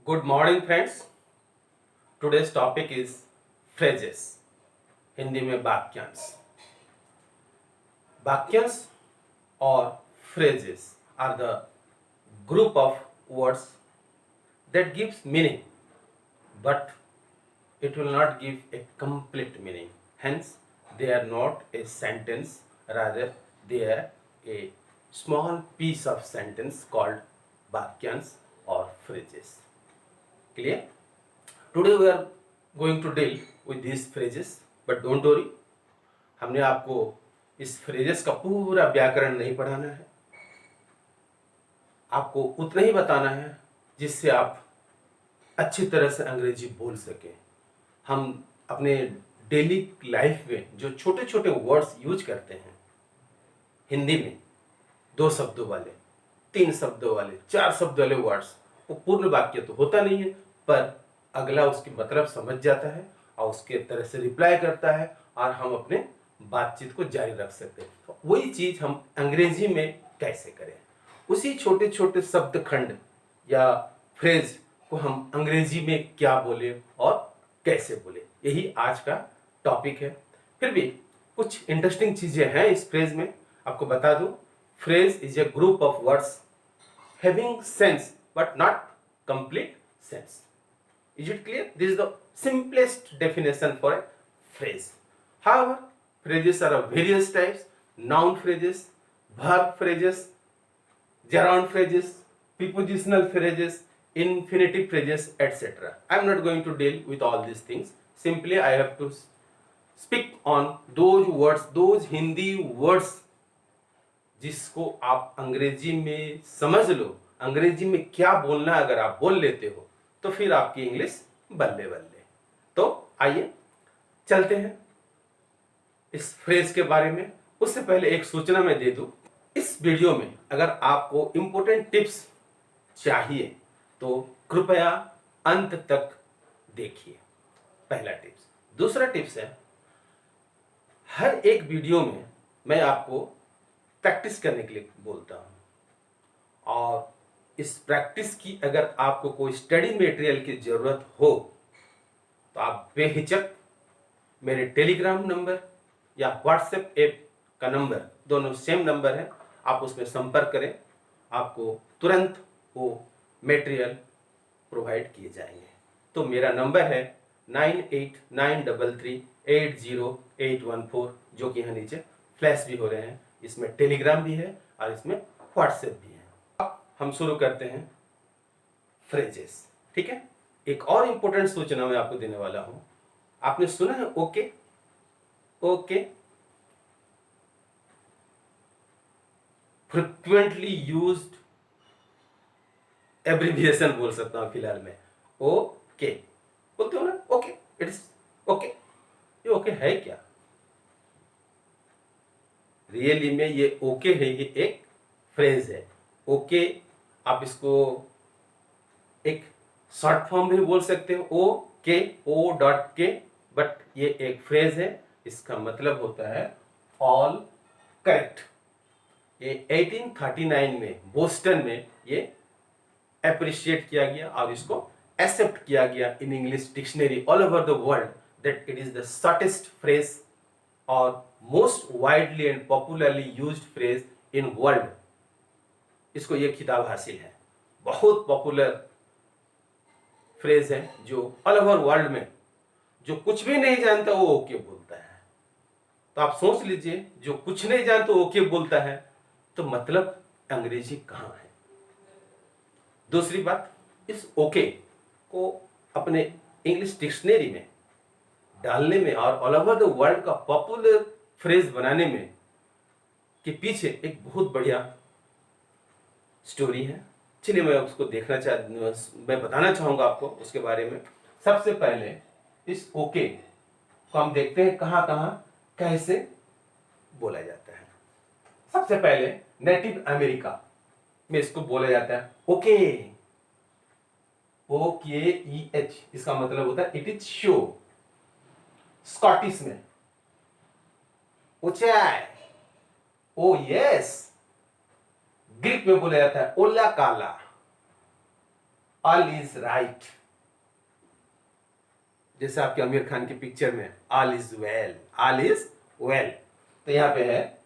Good morning friends. Today's topic is phrases. Hindi में वाक्यांश. वाक्यांश or phrases are the group of words that gives meaning, but it will not give a complete meaning. Hence, they are not a sentence, rather they are a small piece of sentence called vakyans or phrases. Clear? Today we are going to deal with these phrases, but don't worry, हमने आपको इस phrases का पूरा व्याकरण नहीं पढ़ाना है. आपको उतना ही बताना है जिससे आप अच्छी तरह से अंग्रेजी बोल सकें. हम अपने डेली लाइफ में जो छोटे छोटे वर्ड्स यूज करते हैं हिंदी में, 2 शब्दों वाले, 3 शब्दों वाले, 4 शब्द वाले वर्ड्स, वो पूर्ण वाक्य तो होता नहीं है, पर अगला उसकी मतलब समझ जाता है और उसके तरह से रिप्लाई करता है और हम अपने बातचीत को जारी रख सकते हैं. तो वही चीज हम अंग्रेजी में कैसे करें, उसी छोटे छोटे शब्द खंड या फ्रेज को हम अंग्रेजी में क्या बोले और कैसे बोले, यही आज का टॉपिक है. फिर भी कुछ इंटरेस्टिंग चीजें हैं इस फ्रेज में, आपको बता दूं. Phrase is a group of words having sense but not complete sense. Is it clear? This is the simplest definition for a phrase. However, phrases are of various types: noun phrases, verb phrases, gerund phrases, prepositional phrases, infinitive phrases, etc. I am not going to deal with all these things. Simply, I have to speak on those words, those Hindi words जिसको आप अंग्रेजी में समझ लो. अंग्रेजी में क्या बोलना अगर आप बोल लेते हो तो फिर आपकी इंग्लिश बल्ले बल्ले. तो आइए चलते हैं इस फ्रेज के बारे में. उससे पहले एक सूचना मैं दे दूं, इस वीडियो में अगर आपको इंपॉर्टेंट टिप्स चाहिए तो कृपया अंत तक देखिए. पहला टिप्स. दूसरा टिप्स है, हर एक वीडियो में मैं आपको प्रैक्टिस करने के लिए बोलता हूं, और इस प्रैक्टिस की अगर आपको कोई स्टडी मटेरियल की जरूरत हो तो आप बेहिचक मेरे टेलीग्राम नंबर या व्हाट्सएप ऐप का नंबर, दोनों सेम नंबर है, आप उसमें संपर्क करें. आपको तुरंत वो मटेरियल प्रोवाइड किए जाएंगे. तो मेरा नंबर है 9893380814, जो कि यहाँ नीचे फ्लैश भी हो रहे हैं. इसमें टेलीग्राम भी है और इसमें व्हाट्सएप भी है. हम शुरू करते हैं फ्रेजेस. ठीक है. एक और इंपॉर्टेंट सूचना मैं आपको देने वाला हूं. आपने सुना है okay? Okay frequently used abbreviation बोल सकता हूं फिलहाल में. ओके बोलते हो ना, ओके, इट्स ओके. ये ओके है क्या? रियली में ये ओके है, ये एक फ्रेज है. ओके आप इसको एक शॉर्ट फॉर्म भी बोल सकते हो, ओ के, ओ डॉट के, बट ये एक फ्रेज है. इसका मतलब होता है ऑल करेक्ट. ये 1839 में बोस्टन में ये अप्रिशिएट किया गया और इसको एक्सेप्ट किया गया in English dictionary all over the world that it is the shortest phrase और most widely and popularly used phrase in world. इसको ये खिताब हासिल है. बहुत पॉपुलर फ्रेज है जो ऑल ओवर वर्ल्ड में जो कुछ भी नहीं जानता वो ओके बोलता है. तो आप सोच लीजिए, जो कुछ नहीं जानता ओके बोलता है तो मतलब अंग्रेजी कहां है. दूसरी बात, इस ओके को अपने इंग्लिश डिक्शनरी में डालने में और ऑल ओवर द वर्ल्ड का पॉपुलर फ्रेज बनाने में के पीछे एक बहुत बढ़िया स्टोरी है. चलिए मैं उसको मैं बताना चाहूंगा आपको उसके बारे में. सबसे पहले इस ओके को हम देखते हैं कहां कहां कैसे बोला जाता है. सबसे पहले नेटिव अमेरिका में इसको बोला जाता है ओके. OKEH इसका मतलब होता है इट इज शो. स्कॉटिश में ऊंचाई, ओ यस. ग्रीक में बोला जाता है ओला काला. ऑल इज राइट, जैसे आपके आमिर खान की पिक्चर में all is well, all is well. तो यहाँ पे है,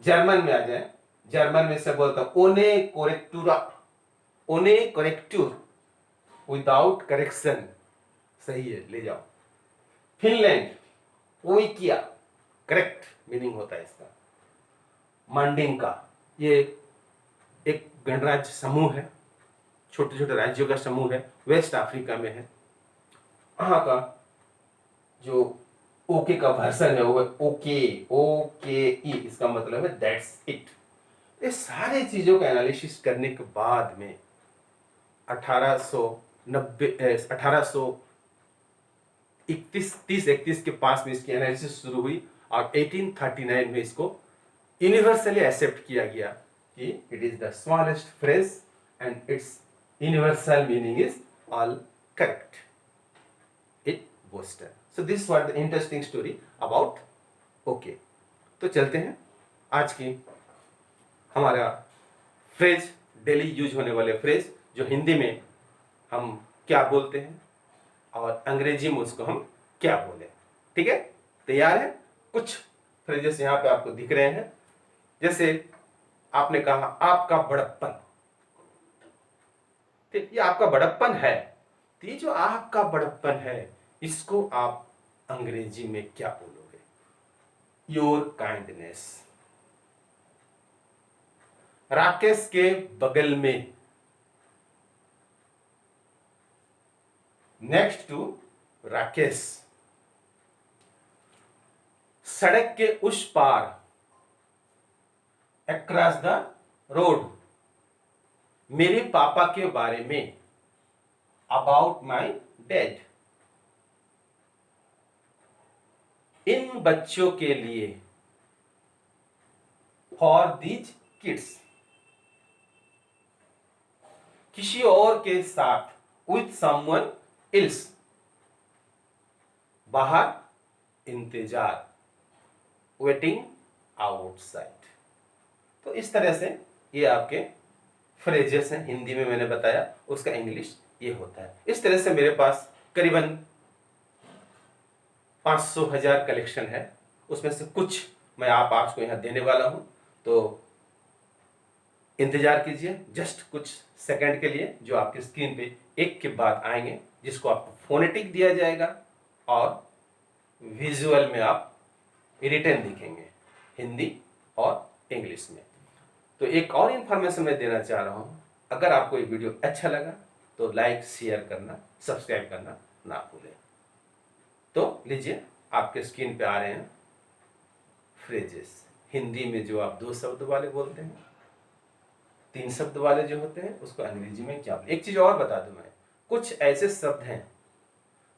जर्मन में आ जाए, जर्मन में से बोलता हूं ओने कोरेक्टुरा, ओने कोरेक्टुर, विदाउट करेक्शन, सही है, ले जाओ। फिनलैंड, ओइकिया, करेक्ट मीनिंग होता है इसका। मांडिंका, ये एक गणराज्य समूह है, छोटे छोटे राज्यों का समूह है, वेस्ट अफ्रीका में है। वहां का जो ओके का वर्सन है वो है ओके, ओके ई, इसका मतलब है दैट्स इट। ये सारे चीजों का एनालिसिस करने के बाद में 1831 के पास में इसकी एनालिसिस शुरू हुई और 1839 में इसको यूनिवर्सली एक्सेप्ट किया गया कि it is the smallest phrase and it's universal meaning is all correct. It Boston. So this was the interesting story about okay. तो चलते हैं आज की हमारा फ्रेज, डेली यूज होने वाले फ्रेज, जो हिंदी में हम क्या बोलते हैं और अंग्रेजी में उसको हम क्या बोले। ठीक है, तैयार है? कुछ फ्रेजेस यहाँ पे आपको दिख रहे हैं। जैसे आपने कहा आपका बड़प्पन, ठीक, ये आपका बड़प्पन है। तो ये जो आपका बड़प्पन है, इसको आप अंग्रेजी में क्या बोलोगे? Your kindness. राकेश के बगल में, नेक्स्ट टू राकेश। सड़क के उस पार, अक्रॉस द रोड। मेरे पापा के बारे में, अबाउट माई डैड। इन बच्चों के लिए, फॉर दीज किड्स। किसी और के साथ, विथ समवन एल्स। बाहर, इंतजार, वेटिंग आउटसाइड। तो इस तरह से ये आपके फ्रेजेस हैं। हिंदी में मैंने बताया, उसका इंग्लिश ये होता है। इस तरह से मेरे पास करीबन 500,000 कलेक्शन है, उसमें से कुछ मैं आपको यहाँ देने वाला हूँ। तो इंतजार कीजिए जस्ट कुछ सेकंड के लिए, जो आपकी स्क्रीन पे एक के बाद आएंगे, जिसको आपको फोनेटिक दिया जाएगा और विजुअल में आप रिटन दिखेंगे, हिंदी और इंग्लिश में। तो एक और इन्फॉर्मेशन मैं देना चाह रहा हूँ, अगर आपको ये वीडियो अच्छा लगा तो लाइक, शेयर करना, सब्सक्राइब करना ना भूलें। तो लीजिए, आपके स्क्रीन पे आ रहे हैं फ्रेजेस। हिंदी में जो आप 2 शब्द वाले बोलते हैं, 3 शब्द वाले जो होते हैं, उसको अंग्रेजी में क्या बोलते हैं। एक चीज और बता दूं मैं, कुछ ऐसे शब्द हैं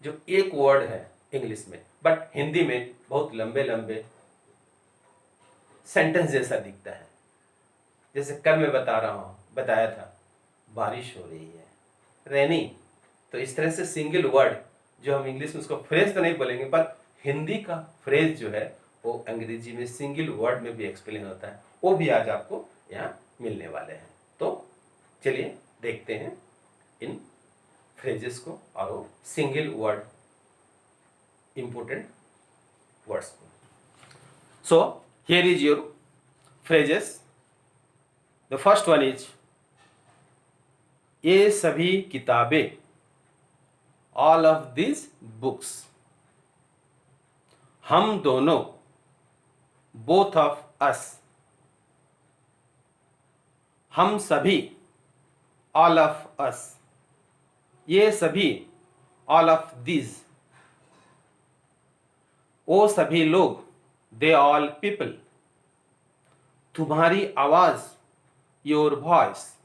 जो एक वर्ड है इंग्लिश में, बट हिंदी में बहुत लंबे लंबे सेंटेंस जैसा दिखता है। जैसे कल मैं बताया था, बारिश हो रही है, रेनी। तो इस तरह से सिंगल वर्ड जो हम इंग्लिश में उसको फ्रेज तो नहीं बोलेंगे, पर हिंदी का फ्रेज जो है वो अंग्रेजी में सिंगल वर्ड में भी एक्सप्लेन होता है। वो भी आज आपको यहाँ मिलने वाले हैं। तो चलिए देखते हैं इन फ्रेजेस को और वो सिंगल वर्ड इंपोर्टेंट वर्ड्स को। So here is your phrases. The first one is, ये सभी किताबें, ऑल ऑफ दिस बुक्स। हम दोनों, बोथ ऑफ अस। हम सभी, ऑल ऑफ अस। ये सभी, ऑल ऑफ दिस। वो सभी लोग, दे ऑल पीपल। तुम्हारी आवाज, योर वॉइस।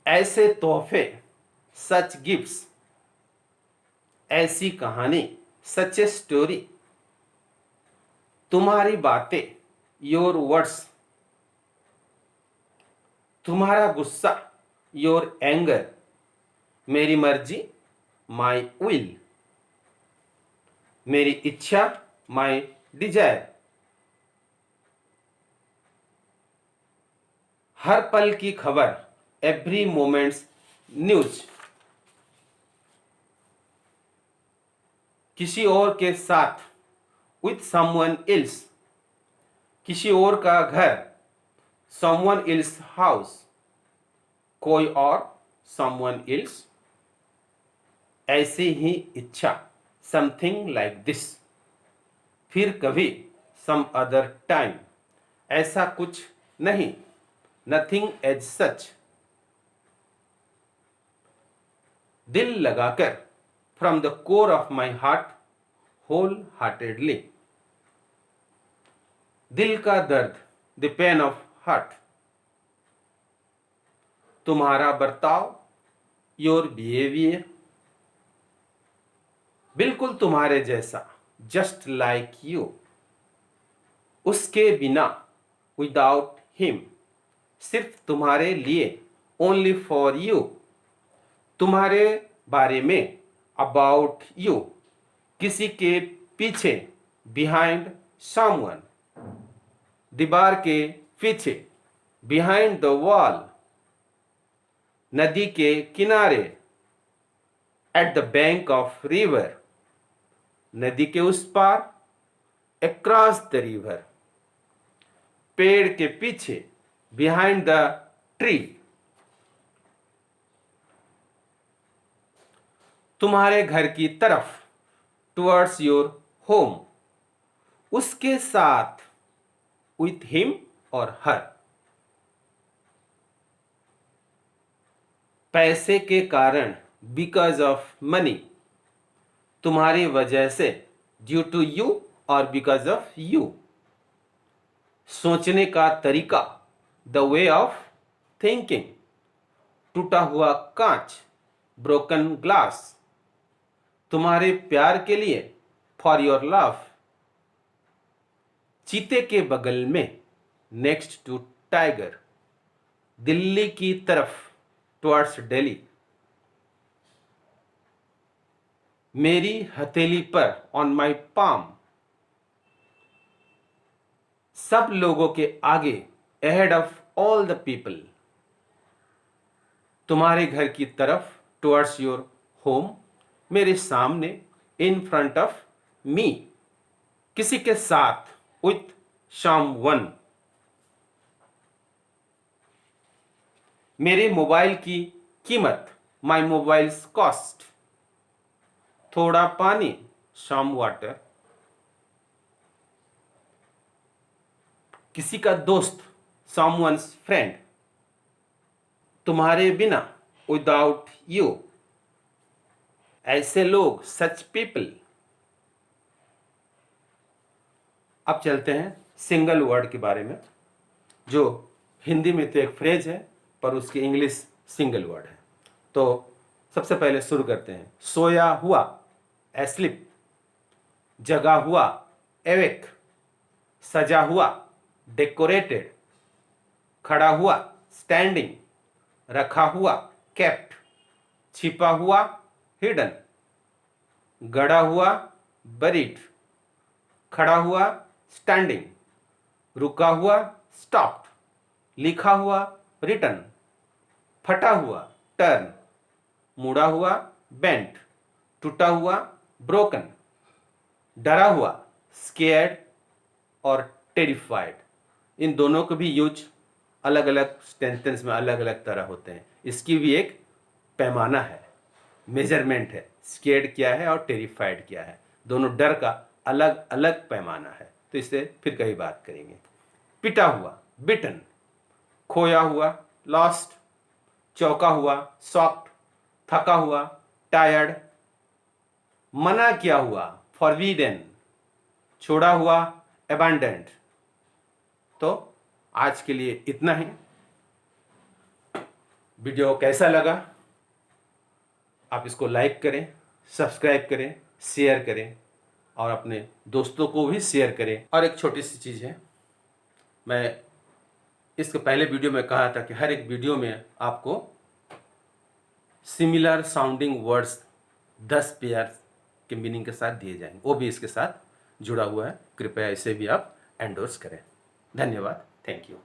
ऐसे तोहफे, सच गिफ्ट्स। ऐसी कहानी, सच ए स्टोरी। तुम्हारी बातें, योर वर्ड्स। तुम्हारा गुस्सा, योर एंगर। मेरी मर्जी, माई विल। मेरी इच्छा, माई डिजायर। हर पल की खबर, एवरी मोमेंट्स न्यूज, किसी और के साथ, विथ समवन एल्स, किसी और का घर, समवन एल्स हाउस, कोई और, समवन एल्स, ऐसी ही इच्छा, समथिंग लाइक दिस, फिर कभी, सम अदर टाइम, ऐसा कुछ नहीं, नथिंग एज सच, दिल लगाकर, from the core of my heart, wholeheartedly, दिल का दर्द, द पेन ऑफ हार्ट, तुम्हारा बर्ताव, योर बिहेवियर, बिल्कुल तुम्हारे जैसा, जस्ट लाइक यू, उसके बिना, विदाउट हिम, सिर्फ तुम्हारे लिए, ओनली फॉर यू, तुम्हारे बारे में, अबाउट यू, किसी के पीछे, बिहाइंड समवन, दीवार के पीछे, बिहाइंड द वॉल, नदी के किनारे, at the bank of river, नदी के उस पार, अक्रॉस द रिवर, पेड़ के पीछे, बिहाइंड द ट्री, तुम्हारे घर की तरफ, टुवर्ड्स योर होम, उसके साथ, विथ हिम और हर, पैसे के कारण, बिकॉज ऑफ मनी, तुम्हारी वजह से, ड्यू टू यू और बिकॉज ऑफ यू, सोचने का तरीका, द वे ऑफ थिंकिंग, टूटा हुआ कांच, ब्रोकन ग्लास, तुम्हारे प्यार के लिए, फॉर योर लव, चीते के बगल में, नेक्स्ट टू टाइगर, दिल्ली की तरफ, टुवर्ड्स दिल्ली, मेरी हथेली पर, ऑन माई पाम, सब लोगों के आगे, ahead of all the people, तुम्हारे घर की तरफ, टुवर्ड्स योर होम, मेरे सामने, इन फ्रंट ऑफ मी, किसी के साथ, विथ समवन, मेरे मोबाइल की कीमत, माई मोबाइल्स कॉस्ट, थोड़ा पानी, सम वाटर, किसी का दोस्त, समवन्स फ्रेंड, तुम्हारे बिना, विदाउट यू, ऐसे लोग, सच पीपल। अब चलते हैं सिंगल वर्ड के बारे में, जो हिंदी में तो एक फ्रेज है पर उसकी इंग्लिश सिंगल वर्ड है। तो सबसे पहले शुरू करते हैं। सोया हुआ, एस्लिप, जगा हुआ, एवेक, सजा हुआ, डेकोरेटेड, खड़ा हुआ, स्टैंडिंग, रखा हुआ, केप्ट, छिपा हुआ, हिडन, गड़ा हुआ, बरीड, खड़ा हुआ, स्टैंडिंग, रुका हुआ, स्टॉप्ड, लिखा हुआ, रिटन, फटा हुआ, टर्न, मुड़ा हुआ, बेंट, टूटा हुआ, ब्रोकन, डरा हुआ, स्केयर्ड और टेरिफाइड। इन दोनों के भी यूज अलग अलग सेंटेंस में अलग अलग तरह होते हैं। इसकी भी एक पैमाना है, मेजरमेंट है। स्केयर्ड क्या है और टेरिफाइड क्या है, दोनों डर का अलग अलग पैमाना है। तो इससे फिर कहीं बात करेंगे। पिटा हुआ, बिटन, खोया हुआ, लॉस्ट, चौंका हुआ, सॉफ्ट, थका हुआ, टायर्ड, मना किया हुआ, फॉरबिडन, छोड़ा हुआ, अबैंडन्ड। तो आज के लिए इतना ही। वीडियो कैसा लगा आप इसको लाइक करें, सब्सक्राइब करें, शेयर करें और अपने दोस्तों को भी शेयर करें। और एक छोटी सी चीज़ है, मैं इसके पहले वीडियो में कहा था कि हर एक वीडियो में आपको सिमिलर साउंडिंग वर्ड्स 10 पेयर के मीनिंग के साथ दिए जाएंगे, वो भी इसके साथ जुड़ा हुआ है। कृपया इसे भी आप एंडोर्स करें। धन्यवाद, थैंक यू।